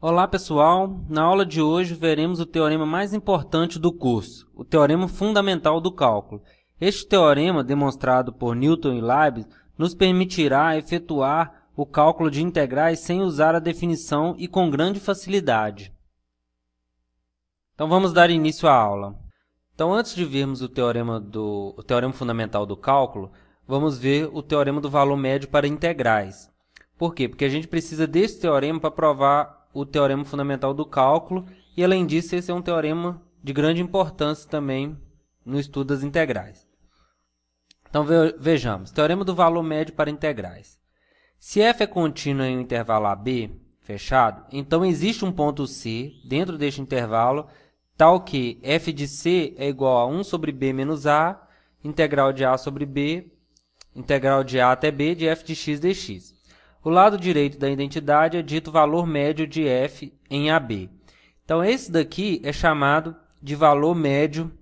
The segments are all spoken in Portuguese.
Olá pessoal, na aula de hoje veremos o teorema mais importante do curso, o teorema fundamental do cálculo. Este teorema, demonstrado por Newton e Leibniz, nos permitirá efetuar o cálculo de integrais sem usar a definição e com grande facilidade. Então vamos dar início à aula. Então antes de vermos o teorema fundamental do cálculo, vamos ver o teorema do valor médio para integrais. Por quê? Porque a gente precisa desse teorema para provar o teorema fundamental do cálculo e, além disso, esse é um teorema de grande importância também no estudo das integrais. Então, vejamos. Teorema do valor médio para integrais. Se f é contínua em um intervalo AB fechado, então existe um ponto C dentro deste intervalo tal que f de C é igual a 1 sobre B menos A, integral de A sobre B, integral de A até B de f de x dx. O lado direito da identidade é dito valor médio de f em AB. Então, esse daqui é chamado de valor médio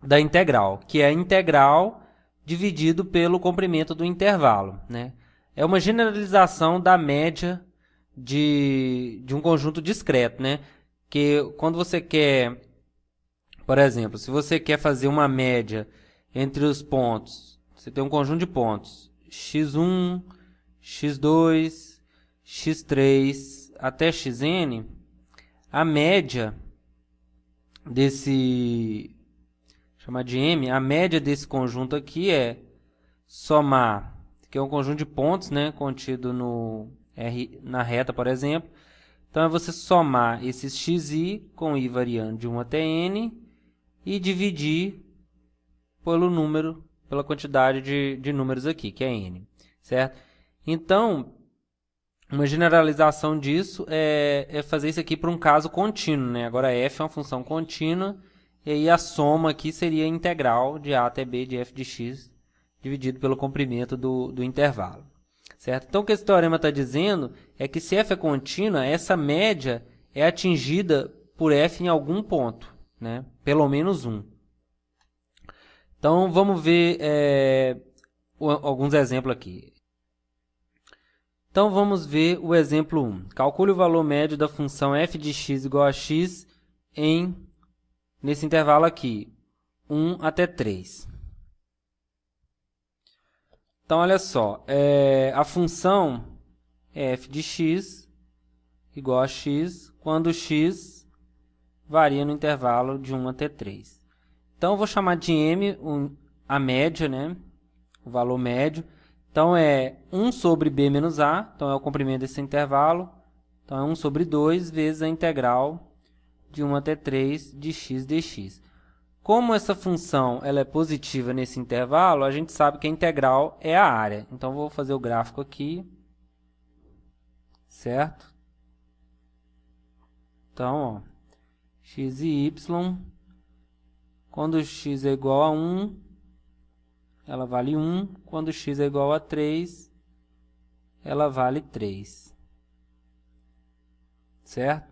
da integral, que é a integral dividido pelo comprimento do intervalo, né? É uma generalização da média de um conjunto discreto, né? Que quando você quer, por exemplo, se você quer fazer uma média entre os pontos, você tem um conjunto de pontos, x1, x2, x3 até xn, a média desse, chamar de M, a média desse conjunto aqui é somar, que é um conjunto de pontos, né, contido no R, na reta, por exemplo. Então, é você somar esses xi com i variando de 1 até n e dividir pelo número, pela quantidade de números aqui, que é n, certo? Então, uma generalização disso é fazer isso aqui para um caso contínuo, né? Agora, f é uma função contínua, e aí a soma aqui seria a integral de a até b de f de x, dividido pelo comprimento do intervalo, certo? Então, o que esse teorema está dizendo é que se f é contínua, essa média é atingida por f em algum ponto, né? Pelo menos um. Então, vamos ver alguns exemplos aqui. Então, vamos ver o exemplo 1. Calcule o valor médio da função f de x igual a x nesse intervalo aqui, 1 até 3. Então, olha só, a função é f de x igual a x quando x varia no intervalo de 1 até 3. Então, eu vou chamar de m a média, né? O valor médio. Então, é 1 sobre b menos a, então é o comprimento desse intervalo. Então, é 1 sobre 2 vezes a integral de 1 até 3 de x dx. Como essa função ela é positiva nesse intervalo, a gente sabe que a integral é a área. Então, vou fazer o gráfico aqui, certo? Então, ó, x e y, quando x é igual a 1, ela vale 1. Quando x é igual a 3, ela vale 3. Certo?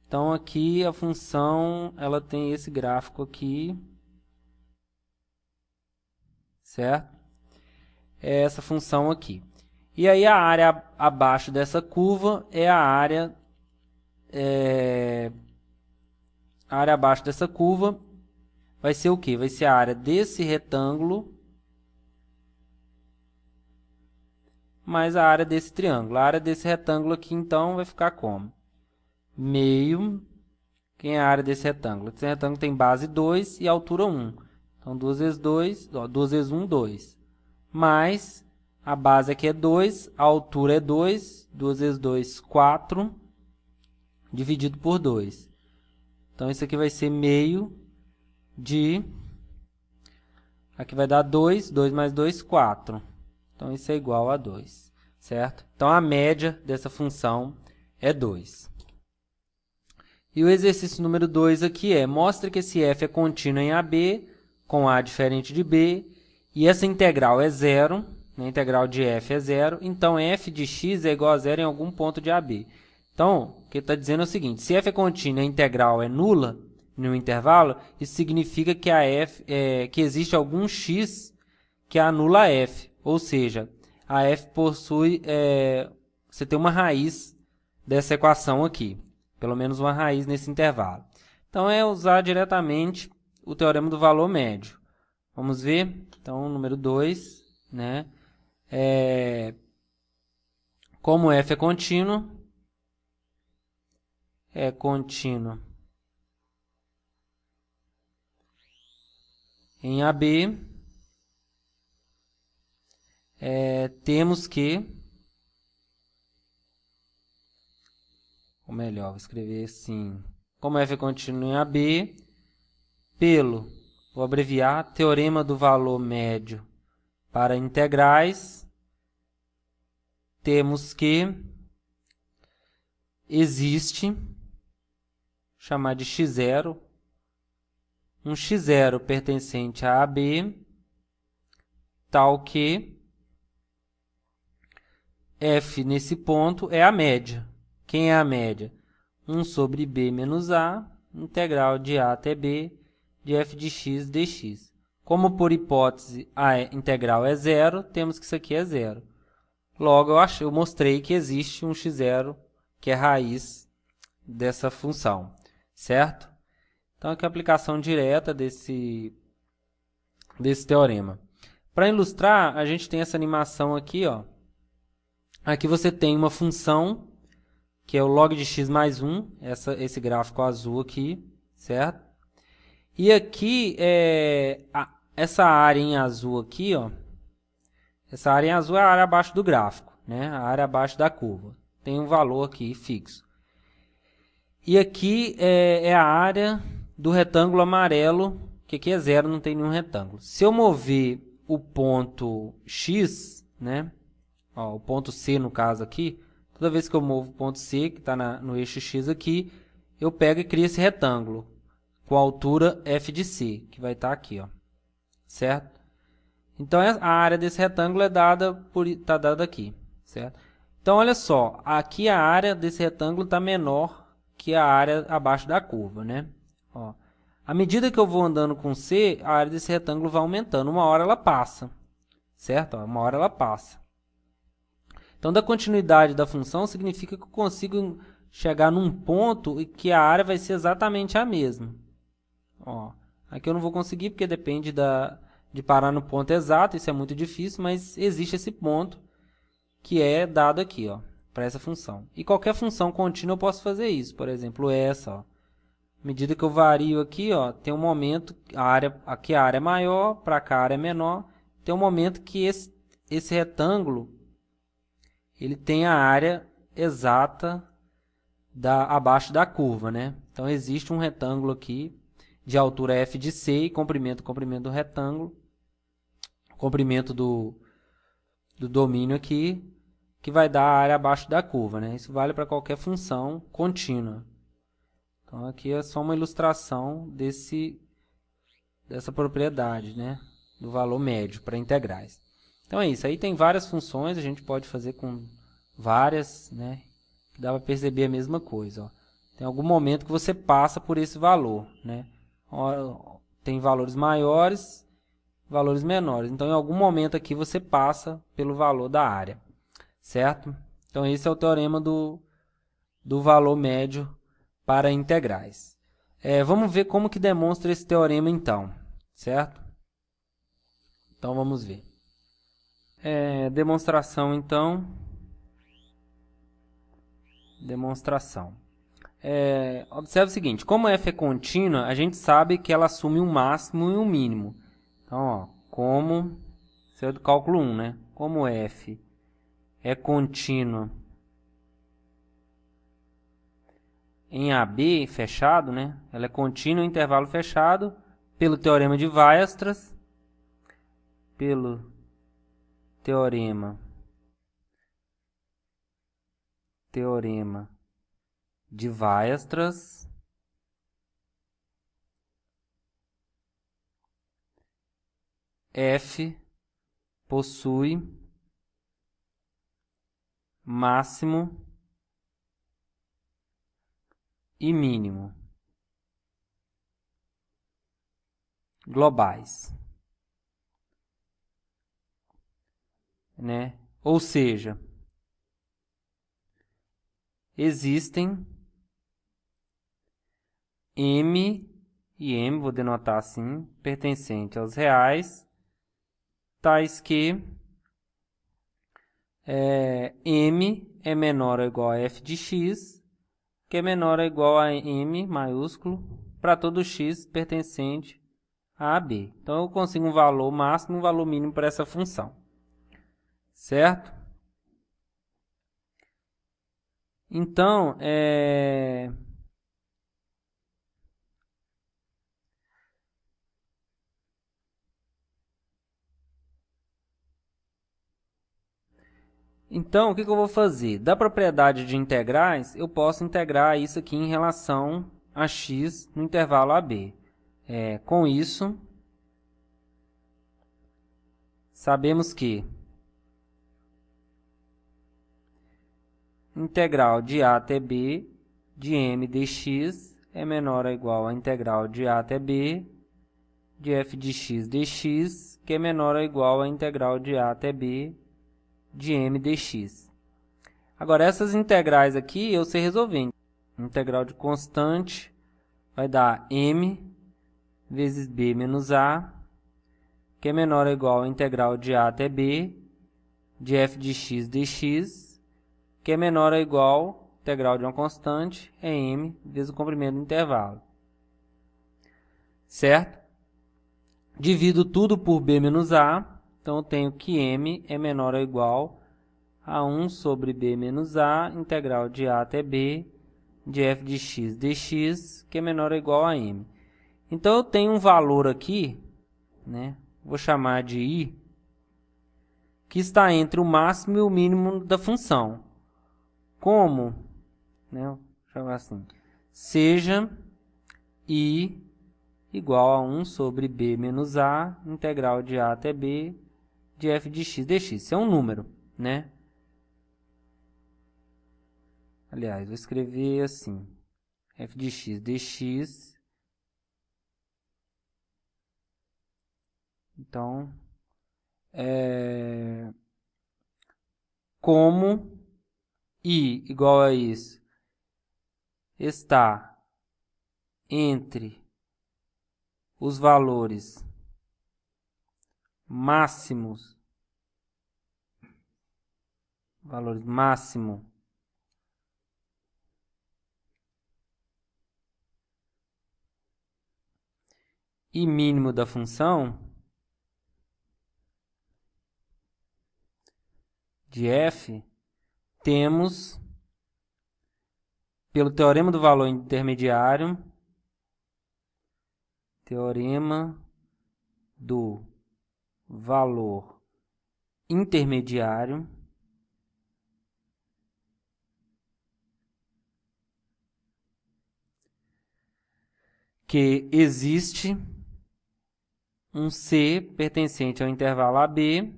Então, aqui a função ela tem esse gráfico aqui. Certo? É essa função aqui. E aí a área abaixo dessa curva é a área... a área abaixo dessa curva vai ser o quê? Vai ser a área desse retângulo mais a área desse triângulo. A área desse retângulo aqui, então, vai ficar como? Meio. Quem é a área desse retângulo? Esse retângulo tem base 2 e altura 1. Então, 2 vezes 2, 2 vezes 1, 2. Mais a base aqui é 2, a altura é 2. 2 vezes 2, 4. Dividido por 2. Então, isso aqui vai ser meio de... Aqui vai dar 2. 2 mais 2, 4. Então, isso é igual a 2, certo? Então, a média dessa função é 2. E o exercício número 2 aqui é, mostra que esse f é contínuo em AB, com A diferente de B, e essa integral é 0, né? A integral de f é 0, então f de x é igual a 0 em algum ponto de AB. Então, o que ele está dizendo é o seguinte, se f é contínuo e a integral é nula no intervalo, isso significa que, que existe algum x que anula f. Ou seja, a f possui, você tem uma raiz dessa equação aqui. Pelo menos uma raiz nesse intervalo. Então, é usar diretamente o teorema do valor médio. Vamos ver? Então, número 2, né? Como f é contínuo em AB, temos que, ou melhor, vou escrever assim, como f é contínuo em AB, vou abreviar, teorema do valor médio para integrais, temos que existe, chamar de x0, um x0 pertencente a AB, tal que f nesse ponto é a média. Quem é a média? 1 sobre b menos a, integral de a até b, de f de x dx. Como por hipótese a integral é zero, temos que isso aqui é zero. Logo, eu mostrei que existe um x0 que é raiz dessa função, certo? Então, aqui é a aplicação direta desse teorema. Para ilustrar, a gente tem essa animação aqui, ó. Aqui você tem uma função, que é o log de x mais 1, esse gráfico azul aqui, certo? E aqui, essa área em azul aqui, ó, essa área em azul é a área abaixo do gráfico, né? A área abaixo da curva. Tem um valor aqui fixo. E aqui é a área do retângulo amarelo, que aqui é zero, não tem nenhum retângulo. Se eu mover o ponto x, né? Ó, o ponto C, no caso aqui, toda vez que eu movo o ponto C, que está no eixo x aqui, eu pego e crio esse retângulo com a altura f de c, que vai estar aqui, ó, certo? Então, a área desse retângulo está dada aqui, certo? Então, olha só, aqui a área desse retângulo está menor que a área abaixo da curva, né? Ó, à medida que eu vou andando com C, a área desse retângulo vai aumentando. Uma hora ela passa, certo? Ó, uma hora ela passa. Então, da continuidade da função significa que eu consigo chegar num ponto e que a área vai ser exatamente a mesma. Ó, aqui eu não vou conseguir porque depende de parar no ponto exato, isso é muito difícil, mas existe esse ponto que é dado aqui, ó, para essa função. E qualquer função contínua eu posso fazer isso, por exemplo, essa, ó. À medida que eu vario aqui, ó, tem um momento, aqui a área é maior, para cá a área é menor, tem um momento que esse retângulo ele tem a área exata abaixo da curva, né? Então, existe um retângulo aqui de altura f de c e comprimento do retângulo, comprimento do domínio aqui, que vai dar a área abaixo da curva, né? Isso vale para qualquer função contínua. Então, aqui é só uma ilustração dessa propriedade, né? Do valor médio para integrais. Então, é isso. Aí tem várias funções, a gente pode fazer com várias, né? Dá para perceber a mesma coisa, ó. Tem algum momento que você passa por esse valor, né? Tem valores maiores, valores menores. Então, em algum momento aqui você passa pelo valor da área, certo? Então, esse é o teorema do valor médio para integrais. Vamos ver como que demonstra esse teorema, então, certo? Então, vamos ver. Demonstração, então. Demonstração. Observe o seguinte, como f é contínua, a gente sabe que ela assume um máximo e um mínimo. Então, ó, isso é do cálculo 1, né? Como f é contínua em AB fechado, né? Ela é contínua em intervalo fechado pelo teorema de Weierstrass, pelo teorema de Weierstrass, f possui máximo e mínimo globais, né? Ou seja, existem M e M, vou denotar assim, pertencente aos reais, tais que M é menor ou igual a f de x, que é menor ou igual a M maiúsculo, para todo x pertencente a B. Então, eu consigo um valor máximo e um valor mínimo para essa função. Certo? Então, Então, o que eu vou fazer? Da propriedade de integrais, eu posso integrar isso aqui em relação a x no intervalo AB. Com isso, sabemos que integral de A até B de m dx é menor ou igual a integral de A até B de f de x dx, que é menor ou igual a integral de A até B de m dx. Agora, essas integrais aqui eu sei resolver. Integral de constante vai dar m vezes b menos a, que é menor ou igual a integral de A até B de f de x dx, que é menor ou igual a integral de uma constante, é m vezes o comprimento do intervalo. Certo? Divido tudo por b menos a. Então, eu tenho que m é menor ou igual a 1 sobre b menos a, integral de A até B, de f de x dx, que é menor ou igual a m. Então, eu tenho um valor aqui, né? Vou chamar de i, que está entre o máximo e o mínimo da função. Como? Né? Vou chamar assim. Seja i igual a 1 sobre b menos a, integral de A até B, de f de x dx. Isso é um número, né? Aliás, vou escrever assim, f de x dx. Então, como i igual a isso está entre os valores máximos, máximo e mínimo da função de f, temos, pelo teorema do valor intermediário, teorema do valor intermediário, que existe um C pertencente ao intervalo AB,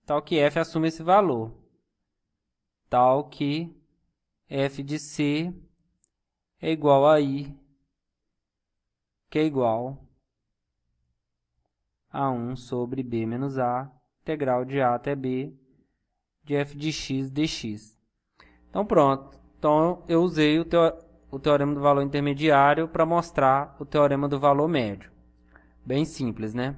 tal que f assume esse valor, tal que f de C é igual a i, que é igual a 1 sobre b menos a, integral de A até B, de f de x dx. Então, pronto. Então, eu usei o teorema do valor intermediário para mostrar o teorema do valor médio. Bem simples, né?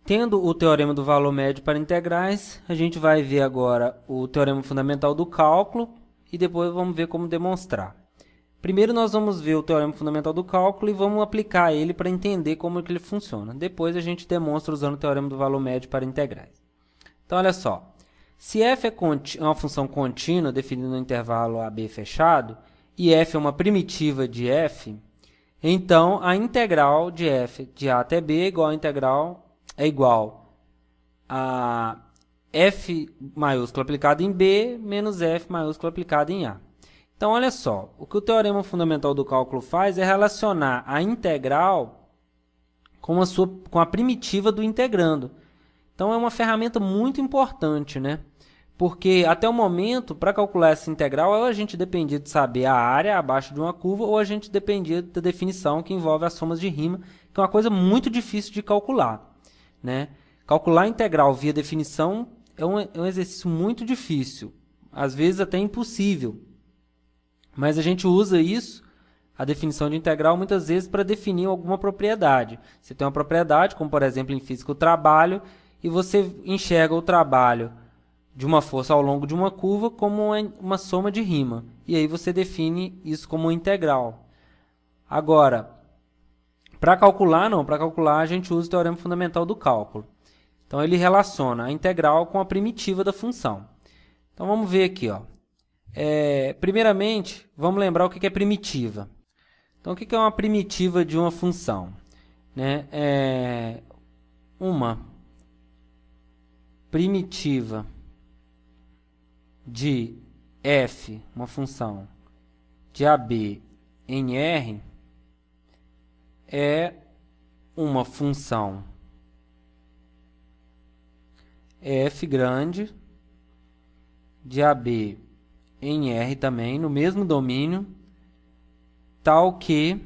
Tendo o teorema do valor médio para integrais, a gente vai ver agora o teorema fundamental do cálculo e depois vamos ver como demonstrar. Primeiro nós vamos ver o teorema fundamental do cálculo e vamos aplicar ele para entender como que ele funciona. Depois a gente demonstra usando o teorema do valor médio para integrais. Então, olha só. Se f é uma função contínua definida no intervalo AB fechado e f é uma primitiva de f, então a integral de f de A até B é igual a f maiúsculo aplicado em B menos f maiúsculo aplicado em A. Então, olha só, o que o teorema fundamental do cálculo faz é relacionar a integral com a primitiva do integrando. Então, é uma ferramenta muito importante, né? Porque, até o momento, para calcular essa integral, ou a gente dependia de saber a área abaixo de uma curva, ou a gente dependia da definição que envolve as somas de rima, que é uma coisa muito difícil de calcular, né? Calcular a integral via definição é um exercício muito difícil, às vezes até impossível. Mas a gente usa isso, a definição de integral, muitas vezes para definir alguma propriedade. Você tem uma propriedade, como por exemplo em física o trabalho, e você enxerga o trabalho de uma força ao longo de uma curva como uma soma de rima. E aí você define isso como integral. Agora, para calcular, não. Para calcular, a gente usa o teorema fundamental do cálculo. Então, ele relaciona a integral com a primitiva da função. Então, vamos ver aqui. Ó. Primeiramente, vamos lembrar o que é primitiva. Então, o que é uma primitiva de uma função? Né? Uma primitiva de f, uma função de AB em R, é uma função f grande de AB em R também, no mesmo domínio, tal que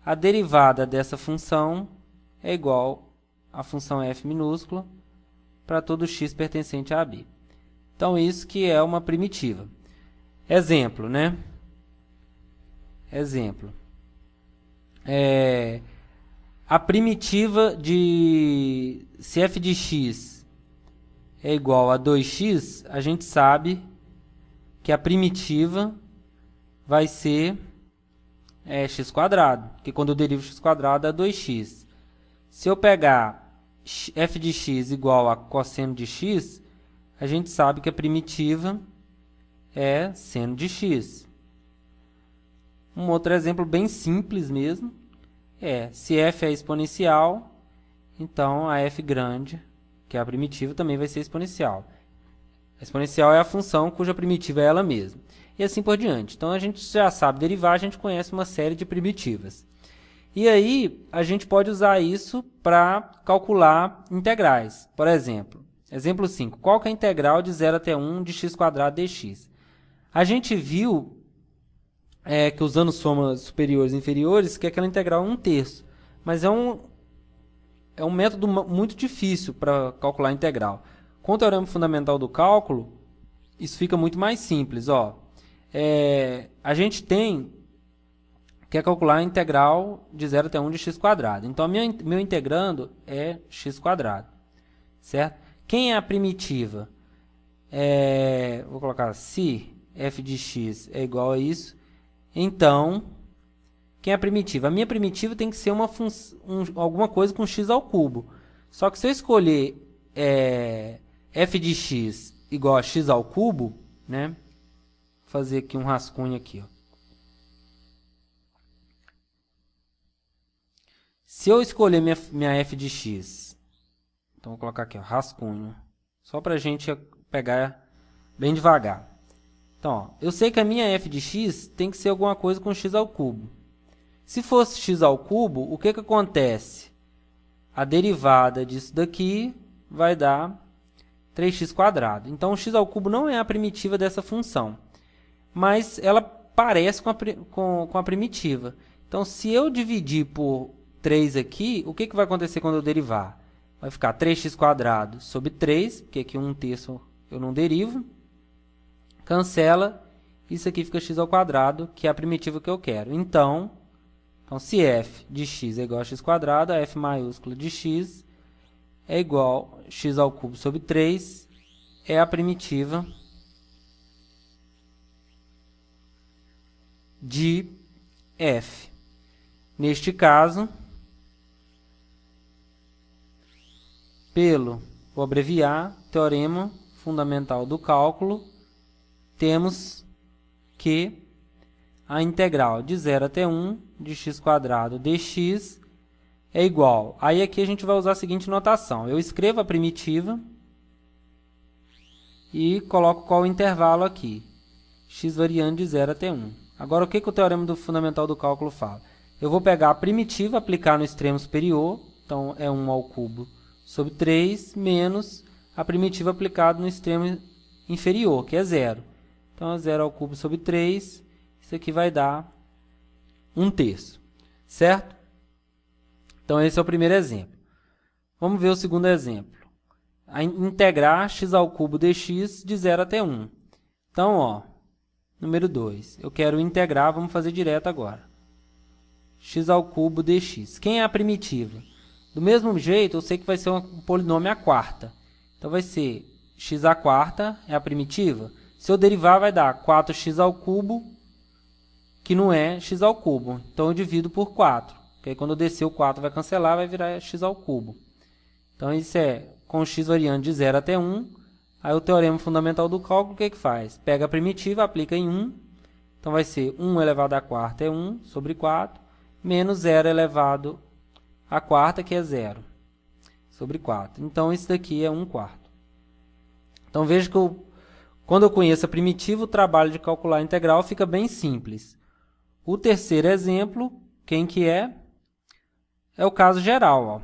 a derivada dessa função é igual à função f minúscula para todo x pertencente a AB. Então, isso que é uma primitiva. Exemplo, né? Exemplo. A primitiva de se f de x é igual a 2x, a gente sabe que a primitiva vai ser x², porque quando eu derivo x² é 2x. Se eu pegar f de x igual a cosseno de x, a gente sabe que a primitiva é seno de x. Um outro exemplo bem simples mesmo se f é exponencial, então a f grande, que é a primitiva, também vai ser exponencial. A exponencial é a função cuja primitiva é ela mesma. E assim por diante. Então, a gente já sabe derivar, a gente conhece uma série de primitivas. E aí, a gente pode usar isso para calcular integrais. Por exemplo, exemplo 5. Qual que é a integral de 0 até 1 de x² dx? A gente viu que usando somas superiores e inferiores, que aquela integral é 1/3. Mas é um método muito difícil para calcular a integral. Com o teorema fundamental do cálculo, isso fica muito mais simples. A gente quer calcular a integral de 0 até 1 de x². Então, meu integrando é x². Certo? Quem é a primitiva? Vou colocar se f de x é igual a isso. Então, quem é a primitiva? A minha primitiva tem que ser alguma coisa com x ao cubo. Só que se eu escolher f de x igual a x ao cubo, né? Vou fazer aqui um rascunho aqui. Ó. Se eu escolher minha f de x, então vou colocar aqui, ó, rascunho, só para a gente pegar bem devagar. Então, ó, eu sei que a minha f de x tem que ser alguma coisa com x ao cubo. Se fosse x ao cubo, o que acontece? A derivada disso daqui vai dar 3x². Então, o x ao cubo não é a primitiva dessa função, mas ela parece com a primitiva. Então, se eu dividir por 3 aqui, o que vai acontecer quando eu derivar? Vai ficar 3x² sobre 3, porque aqui 1/3 eu não derivo. Cancela, isso aqui fica x², que é a primitiva que eu quero. Então, se f de x é igual a x², a f maiúscula de x é igual a x ao cubo sobre 3, é a primitiva de f. Neste caso, vou abreviar, teorema fundamental do cálculo, temos que a integral de 0 até 1 de x² dx é igual. Aí aqui a gente vai usar a seguinte notação. Eu escrevo a primitiva e coloco qual o intervalo aqui. X variando de 0 até 1. Agora, o que o teorema fundamental do cálculo fala? Eu vou pegar a primitiva, aplicar no extremo superior. Então, é 1 ao cubo sobre 3, menos a primitiva aplicada no extremo inferior, que é 0. Então, é 0 ao cubo sobre 3. Isso aqui vai dar 1/3. Certo? Então, esse é o primeiro exemplo. Vamos ver o segundo exemplo. integrar x ao cubo dx de 0 até 1. Então, ó, número 2. Eu quero integrar, vamos fazer direto agora. X ao cubo dx. Quem é a primitiva? Do mesmo jeito, eu sei que vai ser um polinômio à quarta. Então, vai ser x à quarta é a primitiva. Se eu derivar, vai dar 4x ao cubo, que não é x ao cubo. Então, eu divido por 4. Porque aí, quando eu descer o 4, vai cancelar, vai virar x ao cubo. Então, isso é com x variando de 0 até 1. Aí, o teorema fundamental do cálculo, o que que faz? Pega a primitiva, aplica em 1. Então, vai ser 1 elevado à quarta é 1 sobre 4, menos 0 elevado à quarta, que é 0, sobre 4. Então, isso daqui é 1 quarto. Então, veja que quando eu conheço a primitiva, o trabalho de calcular a integral fica bem simples. O terceiro exemplo, quem que é? É o caso geral, ó.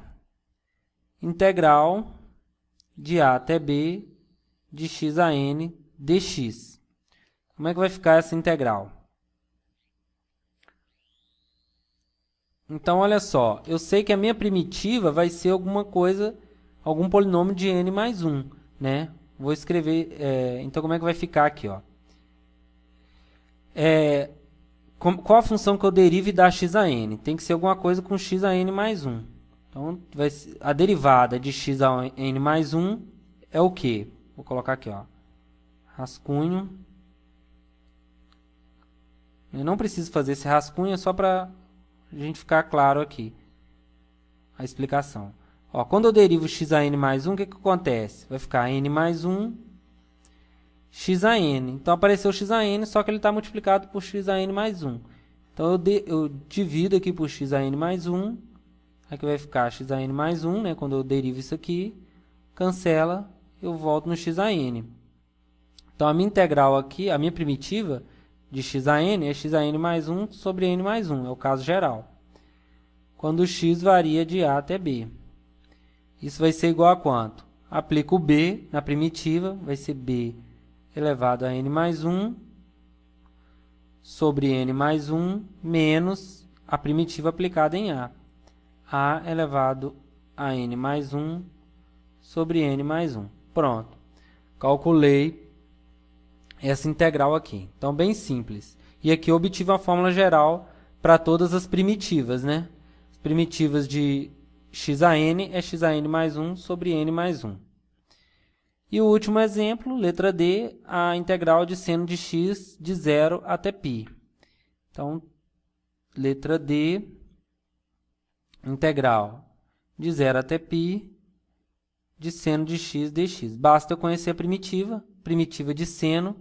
Integral de a até b de x a n dx. Como é que vai ficar essa integral? Então, olha só, eu sei que a minha primitiva vai ser alguma coisa, algum polinômio de n mais 1, né? Vou escrever, então como é que vai ficar aqui, ó? Qual a função que eu derive da x a n? Tem que ser alguma coisa com x a n mais 1. Então, a derivada de x a n mais 1 é o quê? Vou colocar aqui, ó, rascunho. Eu não preciso fazer esse rascunho, é só para a gente ficar claro aqui a explicação. Ó, quando eu derivo x a n mais 1, o que que acontece? Vai ficar n mais 1, x a n. Então, apareceu x a n, só que ele está multiplicado por x a n mais 1. Então, eu divido aqui por x a n mais 1. Aqui vai ficar x a n mais 1, né? Quando eu derivo isso aqui, cancela, eu volto no x a n. Então, a minha integral aqui, a minha primitiva de x a n é x a n mais 1 sobre n mais 1. É o caso geral. Quando o x varia de a até b. Isso vai ser igual a quanto? Aplico o b na primitiva, vai ser b elevado a n mais 1 sobre n mais 1 menos a primitiva aplicada em a. A elevado a n mais 1 sobre n mais 1. Pronto. Calculei essa integral aqui. Então, bem simples. E aqui eu obtive a fórmula geral para todas as primitivas, né? As primitivas de x a n é x a n mais 1 sobre n mais 1. E o último exemplo, letra D, a integral de seno de x de 0 até π. Então, letra D, integral de 0 até π de seno de x dx. Basta eu conhecer a primitiva. Primitiva de seno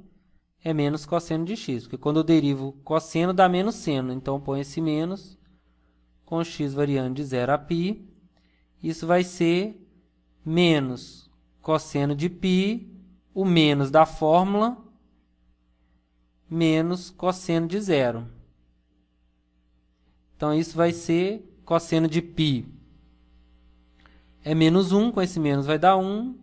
é menos cosseno de x, porque quando eu derivo cosseno dá menos seno. Então, eu ponho esse menos com x variando de 0 a π. Isso vai ser menos cosseno de π, o menos da fórmula, menos cosseno de 0. Então, isso vai ser cosseno de π é menos 1, com esse menos vai dar 1,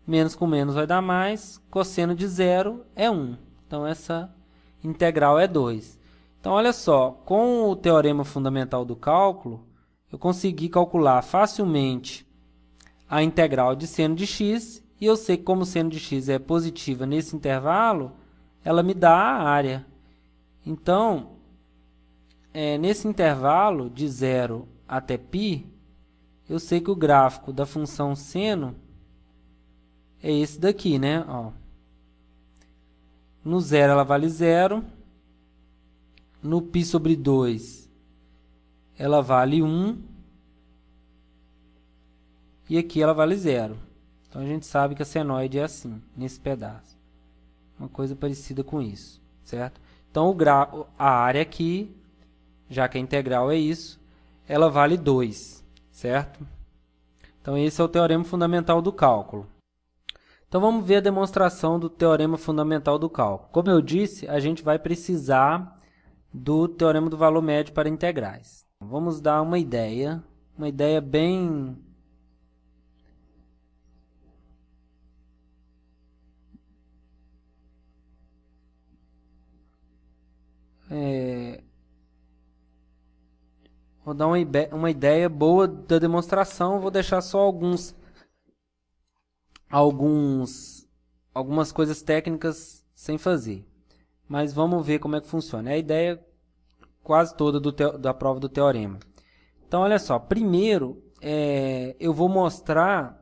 menos com menos vai dar mais, cosseno de 0 é 1. Então, essa integral é 2. Então, olha só, com o teorema fundamental do cálculo, eu consegui calcular facilmente a integral de seno de x, e eu sei que como seno de x é positiva nesse intervalo, ela me dá a área. Então, nesse intervalo de 0 até π, eu sei que o gráfico da função seno é esse daqui, né? Ó. No 0 ela vale 0, no π sobre 2 ela vale 1, e aqui ela vale 0. Então, a gente sabe que a senoide é assim, nesse pedaço. Uma coisa parecida com isso, certo? Então, a área aqui, já que a integral é isso, ela vale 2, certo? Então, esse é o teorema fundamental do cálculo. Então, vamos ver a demonstração do teorema fundamental do cálculo. Como eu disse, a gente vai precisar do teorema do valor médio para integrais. Vamos dar uma ideia bem... Vou dar uma ideia boa da demonstração, vou deixar só alguns algumas coisas técnicas sem fazer. Mas vamos ver como é que funciona. É a ideia quase toda da prova do teorema. Então, olha só. Primeiro, eu vou mostrar...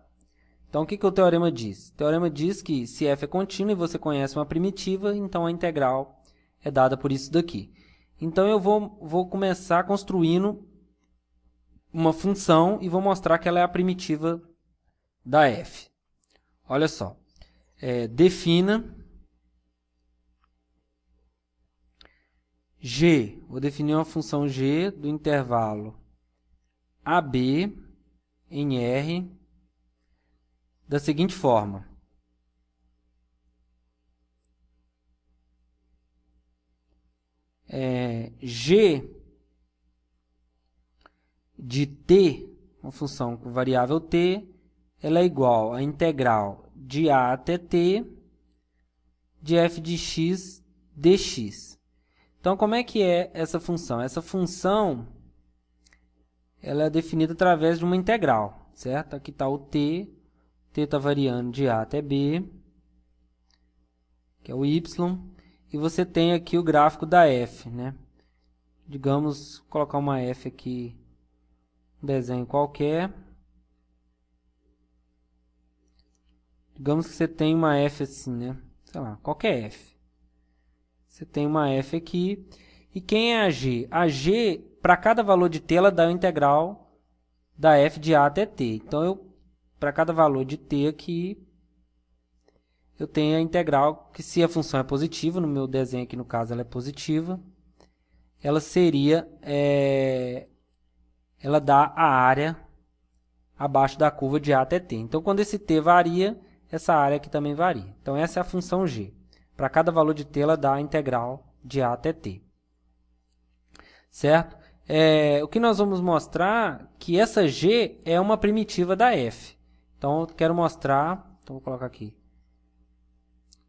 Então, o que o teorema diz? O teorema diz que se f é contínuo e você conhece uma primitiva, então a integral é dada por isso daqui. Então, eu vou começar construindo uma função e vou mostrar que ela é a primitiva da f. Olha só. Defina g. Vou definir uma função g do intervalo AB em R da seguinte forma. G de t, uma função com variável t, ela é igual à integral de a até t de f de x dx. Então, como é que é essa função? Essa função ela é definida através de uma integral, certo? Aqui está o t está variando de a até b, que é o y, e você tem aqui o gráfico da f, né? Digamos, colocar uma f aqui, um desenho qualquer. Digamos que você tem uma f assim, né? Sei lá, qualquer f. Você tem uma f aqui. E quem é a g? A g, para cada valor de t, ela dá o integral da f de a até t. Então, para cada valor de t aqui, eu tenho a integral, que se a função é positiva, no meu desenho aqui no caso ela é positiva, ela seria, ela dá a área abaixo da curva de a até t. Então, quando esse t varia, essa área aqui também varia. Então, essa é a função g. Para cada valor de t, ela dá a integral de a até t. Certo? O que nós vamos mostrar que essa g é uma primitiva da f. Então, eu quero mostrar... Então, vou colocar aqui.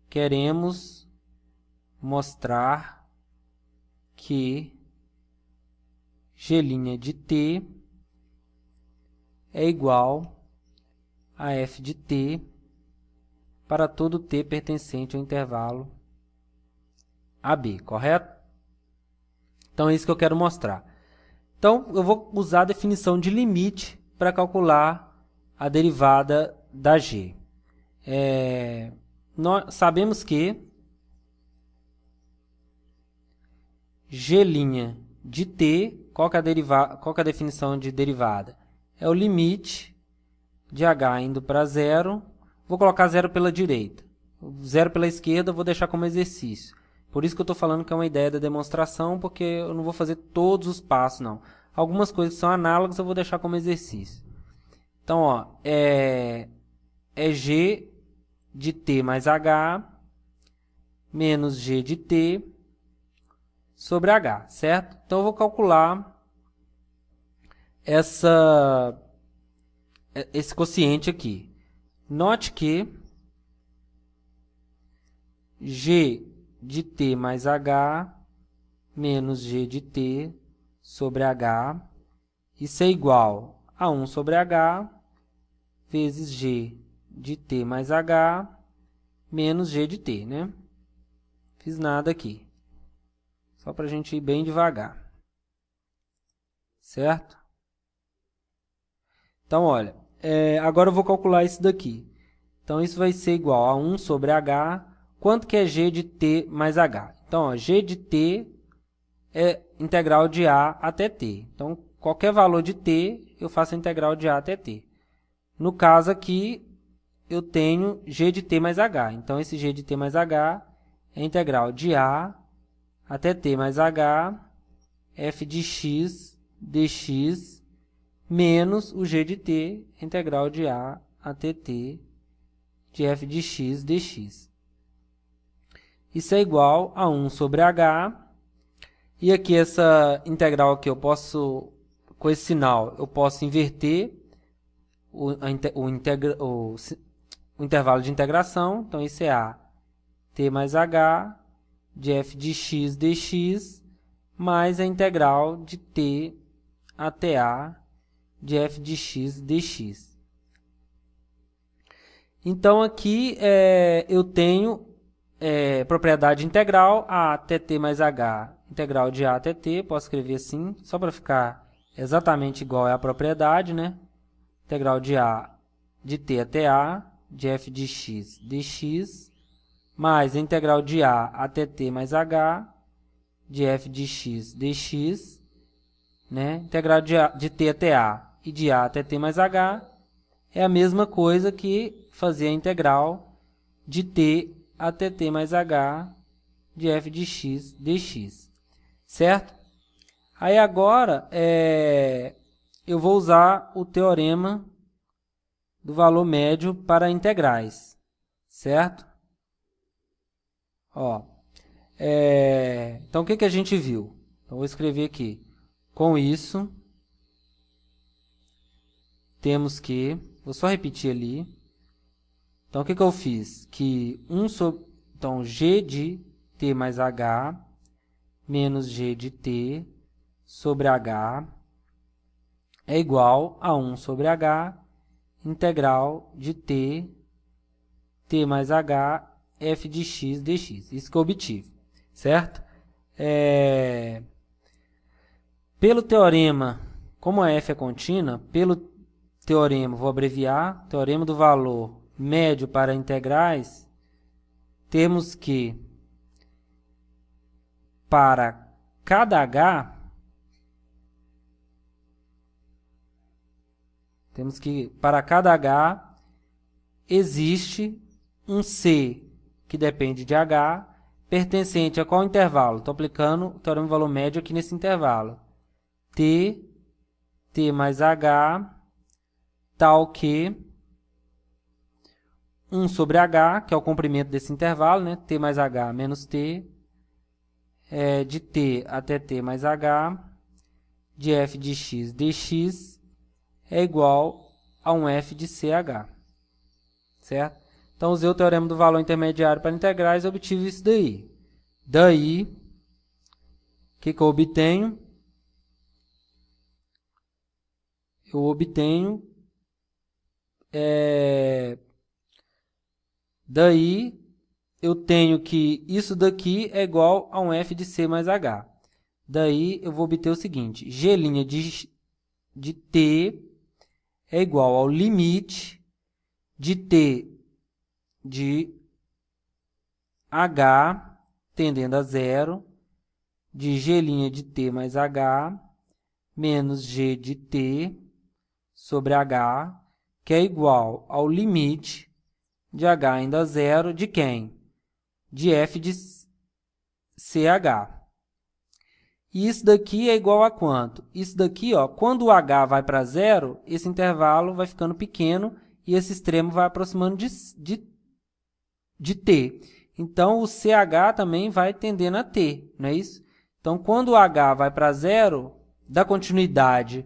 Queremos mostrar que g' de t é igual a f de t para todo t pertencente ao intervalo AB, correto? Então, é isso que eu quero mostrar. Então, eu vou usar a definição de limite para calcular a derivada da g. Nós sabemos que g' de t, qual que é a definição de derivada? É o limite de h indo para zero. Vou colocar zero pela direita. Zero pela esquerda eu vou deixar como exercício. Por isso que eu estou falando que é uma ideia da demonstração, porque eu não vou fazer todos os passos, não. Algumas coisas que são análogas eu vou deixar como exercício. Então, ó, é g de t mais h menos g de t sobre h, certo? Então, eu vou calcular esse quociente aqui. Note que g de t mais h menos g de t sobre h, isso é igual a 1 sobre h vezes g de t mais h menos g de t, né? Fiz nada aqui. Só para a gente ir bem devagar. Certo? Então, olha, agora eu vou calcular isso daqui. Então, isso vai ser igual a 1 sobre h. Quanto que é g de t mais h? Então, ó, g de t é integral de a até t. Então, qualquer valor de t, eu faço a integral de a até t. No caso aqui, eu tenho g de t mais h. Então, esse g de t mais h é integral de a até t mais h, f de x dx, menos o g de t, integral de a até t de f de x dx. Isso é igual a 1 sobre h. E aqui essa integral aqui, eu posso, com esse sinal, eu posso inverter o intervalo de integração. Então, isso é a t mais h de f de x dx mais a integral de t até a de f de x dx. Então aqui eu tenho propriedade integral a até t mais h, integral de a até t, posso escrever assim, só para ficar exatamente igual à propriedade, né? Integral de a de t até a, de f de x dx, mais a integral de a até t mais h, de f de x dx, né? Integral de t até a e de a até t mais h é a mesma coisa que fazer a integral de t até t mais h de f de x dx, certo? Aí agora eu vou usar o teorema do valor médio para integrais, certo? Ó, então o que a gente viu? Então vou escrever aqui. Com isso, temos que, vou só repetir ali. Então o que eu fiz? Que então g de t mais h menos g de t sobre h é igual a 1 sobre h integral de t mais h, f de x dx. Isso que eu obtive, certo? Pelo teorema, como a f é contínua, pelo teorema, vou abreviar, teorema do valor médio para integrais, temos que, para cada h, existe um c que depende de h, pertencente a qual intervalo? Estou aplicando o teorema do valor médio aqui nesse intervalo. T mais h, tal que 1 sobre h, que é o comprimento desse intervalo, né? T mais h menos t, de t até t mais h, de f de x dx, é igual a um f de ch, certo? Então, usei o teorema do valor intermediário para integrais e obtive isso daí. Daí, o que eu obtenho? Eu obtenho, daí, eu tenho que isso daqui é igual a um f de c mais h. Daí, eu vou obter o seguinte, g' de t é igual ao limite de t de h tendendo a zero, de g' de t mais h, menos g de t sobre h, que é igual ao limite de h indo a zero de quem? De f de ch. E isso daqui é igual a quanto? Isso daqui, ó, quando o h vai para zero, esse intervalo vai ficando pequeno e esse extremo vai aproximando de t. Então, o ch também vai tendendo a t, não é isso? Então, quando o h vai para zero, da continuidade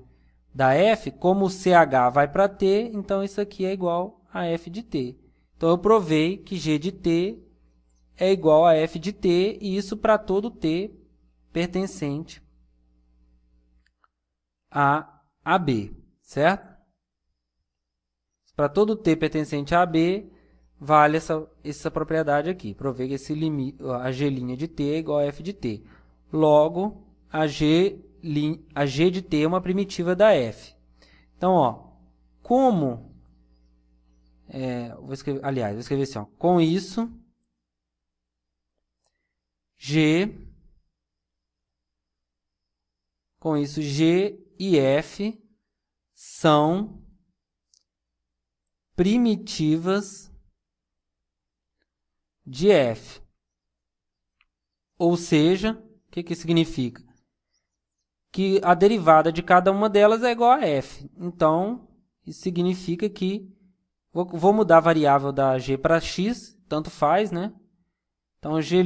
da f, como o ch vai para t, então isso aqui é igual a f de t. Então, eu provei que g de t é igual a f de t, e isso para todo t pertencente a AB, certo? Para todo t pertencente a AB, vale essa propriedade aqui. Provei que a g' de t é igual a f de t. Logo, a g de t é uma primitiva da f. Então, ó, como... vou escrever assim, ó, com isso, G e F são primitivas de F. Ou seja, o que significa? Que a derivada de cada uma delas é igual a F. Então, isso significa que... Vou mudar a variável da G para X, tanto faz, né? Então, G'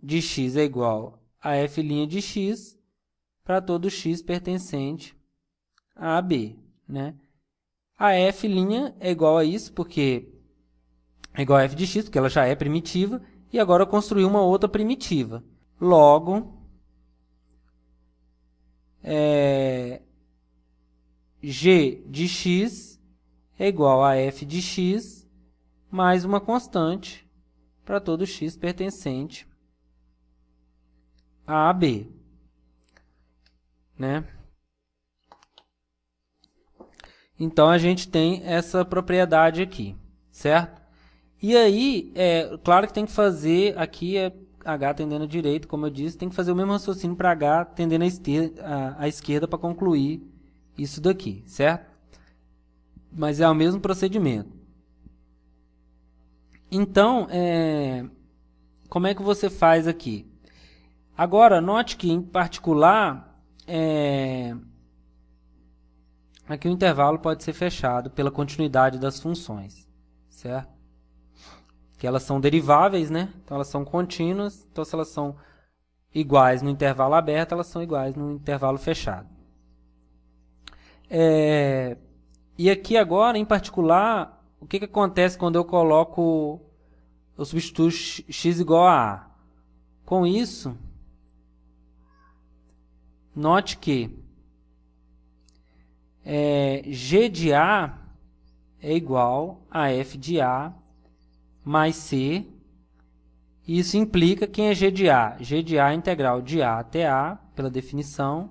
de X é igual a F' de X para todo X pertencente a AB, né? A F' é igual a isso, porque é igual a F de X, porque ela já é primitiva, e agora eu construí uma outra primitiva. Logo, G de X é igual a F de X mais uma constante para todo x pertencente a AB, né? Então, a gente tem essa propriedade aqui, certo? E aí, claro que tem que fazer, aqui é H tendendo à direita, como eu disse, tem que fazer o mesmo raciocínio para H tendendo à esquerda para concluir isso daqui, certo? Mas é o mesmo procedimento. Então, como é que você faz aqui? Agora, note que, em particular, aqui o intervalo pode ser fechado pela continuidade das funções, certo? Que elas são deriváveis, né? Então, elas são contínuas. Então, se elas são iguais no intervalo aberto, elas são iguais no intervalo fechado. E aqui agora, em particular, o que acontece quando eu substituo x igual a A? Com isso, note que G de A é igual a F de A mais C. Isso implica quem é G de A? G de A é integral de A até A, pela definição,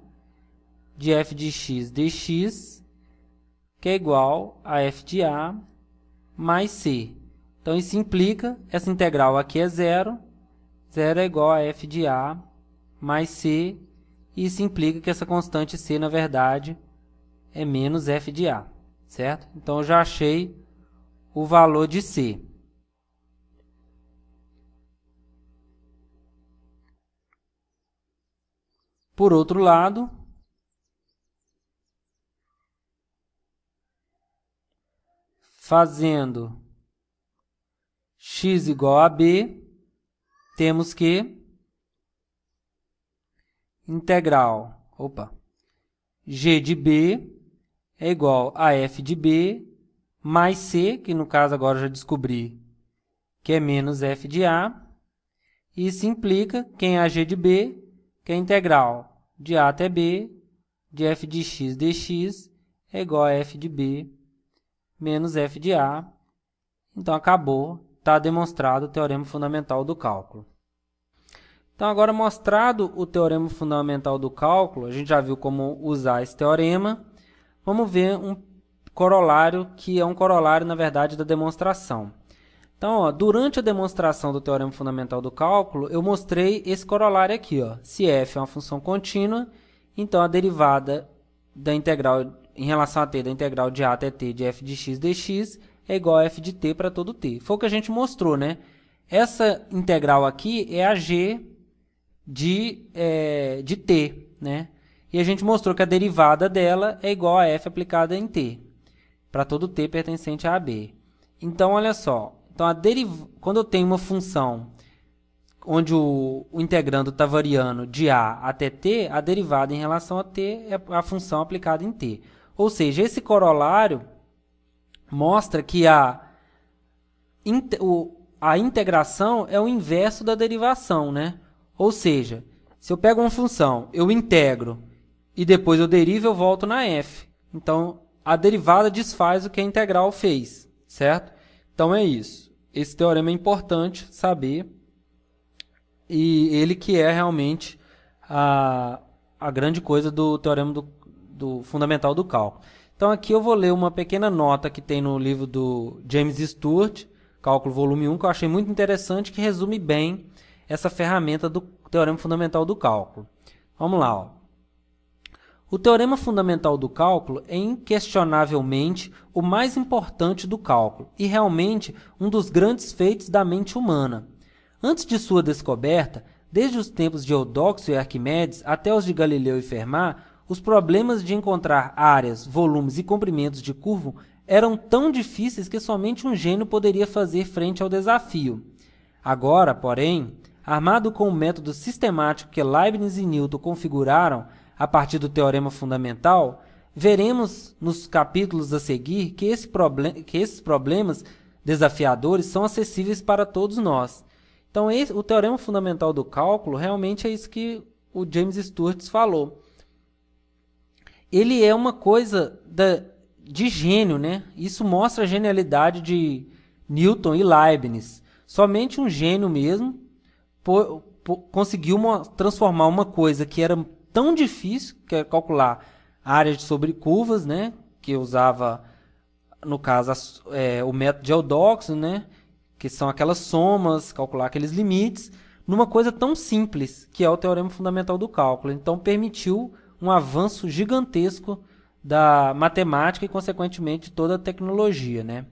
de f de x dx, que é igual a f de A mais C. Então, isso implica, essa integral aqui é zero, zero é igual a f de A mais C, e isso implica que essa constante C, na verdade, é menos f de A, certo? Então, eu já achei o valor de C. Por outro lado, fazendo x igual a b, temos que integral, g de b é igual a f de b mais c, que no caso agora eu já descobri que é menos f de a. Isso implica quem é a g de b, que é a integral de a até b de f de x dx é igual a f de b menos f de a. Então, acabou, está demonstrado o teorema fundamental do cálculo. Então, agora mostrado o teorema fundamental do cálculo, a gente já viu como usar esse teorema. Vamos ver um corolário, que é um corolário, na verdade, da demonstração. Então, durante a demonstração do teorema fundamental do cálculo, eu mostrei esse corolário aqui. Se f é uma função contínua, então a derivada da integral em relação a t da integral de a até t de f de x dx é igual a f de t para todo t. Foi o que a gente mostrou, né? Essa integral aqui é a g de t, né? E a gente mostrou que a derivada dela é igual a f aplicada em t, para todo t pertencente a b. Então, olha só. Então, quando eu tenho uma função onde o integrando está variando de a até t, a derivada em relação a t é a função aplicada em t. Ou seja, esse corolário mostra que a integração é o inverso da derivação, né? Ou seja, se eu pego uma função, eu integro e depois eu derivo, eu volto na f. Então, a derivada desfaz o que a integral fez, certo? Então, é isso. Esse teorema é importante saber, e ele que é realmente a grande coisa do teorema do fundamental do cálculo. Então, aqui eu vou ler uma pequena nota que tem no livro do James Stewart, Cálculo Volume 1, que eu achei muito interessante, que resume bem essa ferramenta do teorema fundamental do cálculo. Vamos lá. O teorema fundamental do cálculo é inquestionavelmente o mais importante do cálculo e realmente um dos grandes feitos da mente humana. Antes de sua descoberta, desde os tempos de Eudóxio e Arquimedes até os de Galileu e Fermat, os problemas de encontrar áreas, volumes e comprimentos de curva eram tão difíceis que somente um gênio poderia fazer frente ao desafio. Agora, porém, armado com o método sistemático que Leibniz e Newton configuraram a partir do teorema fundamental, veremos nos capítulos a seguir que esses problemas desafiadores são acessíveis para todos nós. Então, o teorema fundamental do cálculo realmente é isso que o James Stewart falou. Ele é uma coisa de gênio, né? Isso mostra a genialidade Newton e Leibniz. Somente um gênio mesmo conseguiu transformar uma coisa que era tão difícil, que é calcular áreas sobre curvas, né, que usava, no caso, o método de Eudoxo, né, que são aquelas somas, calcular aqueles limites, numa coisa tão simples, que é o teorema fundamental do cálculo. Então, permitiu um avanço gigantesco da matemática e, consequentemente, de toda a tecnologia, né?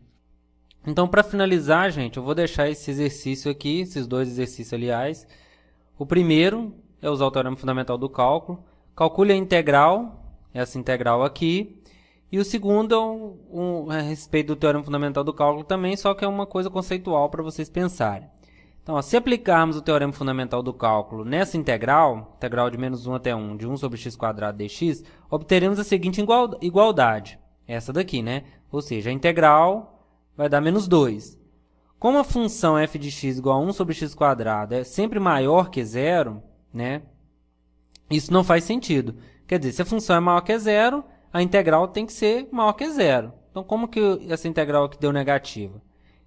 Então, para finalizar, gente, eu vou deixar esse exercício aqui, esses dois exercícios, aliás. O primeiro é usar o teorema fundamental do cálculo. Calcule a integral, essa integral aqui. E o segundo é a respeito do teorema fundamental do cálculo também, só que é uma coisa conceitual para vocês pensarem. Então, se aplicarmos o teorema fundamental do cálculo nessa integral de menos 1 até 1, de 1 sobre x² dx, obteremos a seguinte igualdade. Essa daqui, né? Ou seja, a integral vai dar menos 2. Como a função f de x igual a 1 sobre x² é sempre maior que zero, né? Isso não faz sentido. Quer dizer, se a função é maior que zero, a integral tem que ser maior que zero. Então, como que essa integral aqui deu negativa?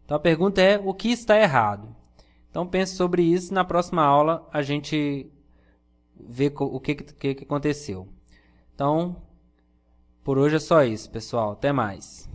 Então, a pergunta é, o que está errado? Então, pense sobre isso. Na próxima aula, a gente vê o que aconteceu. Então, por hoje é só isso, pessoal. Até mais.